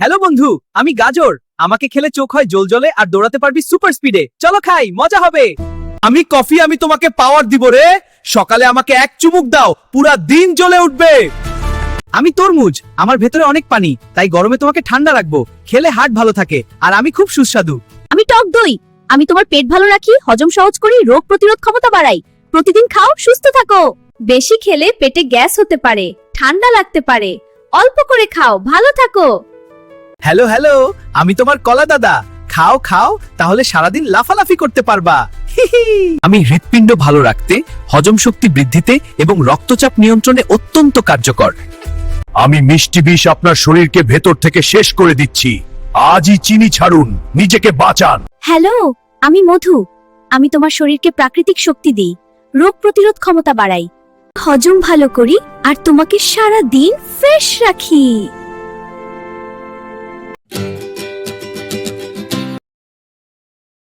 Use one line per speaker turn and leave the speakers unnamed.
Hello বন্ধু, আমি গাজর। আমাকে খেলে চোখ হয় জ্বলজ্বলে আর দৌড়াতে পারবি সুপার স্পিডে। চলো খাই, মজা হবে। আমি কফি, আমি তোমাকে পাওয়ার দিব রে। সকালে আমাকে এক চুমুক দাও, পুরা দিন জ্বলে উঠবে। আমি তরমুজ, আমার ভেতরে অনেক পানি, তাই গরমে তোমাকে ঠান্ডা রাখবো। খেলে হার্ট ভালো থাকে আর আমি খুব সুস্বাদু।
আমি টক দই, আমি তোমার পেট ভালো রাখি, হজম সহজ করি, রোগ প্রতিরোধ ক্ষমতা বাড়াই। প্রতিদিন খাও, সুস্থ থাকো। বেশি খেলে পেটে গ্যাস হতে পারে, ঠান্ডা লাগতে পারে। অল্প করে খাও, ভালো থাকো।
হ্যালো হ্যালো, আমি তোমার কলা দাদা। খাও খাও, তাহলে সারাদিন লাফালাফি করতে পারবা। আমি হৃৎপিণ্ড ভালো রাখতে, হজম শক্তি বৃদ্ধিতে এবং রক্তচাপ নিয়ন্ত্রণে অত্যন্ত কার্যকর।
আমি মিষ্টি বিষ আপনার শরীরকে ভেতর থেকে শেষ করে দিচ্ছি। আজই চিনি ছাড়ুন, নিজেকে বাঁচান।
হ্যালো, আমি মধু। আমি তোমার শরীরকে প্রাকৃতিক শক্তি দিই, রোগ প্রতিরোধ ক্ষমতা বাড়াই, হজম ভালো করি আর তোমাকে সারা দিন ফ্রেশ রাখি।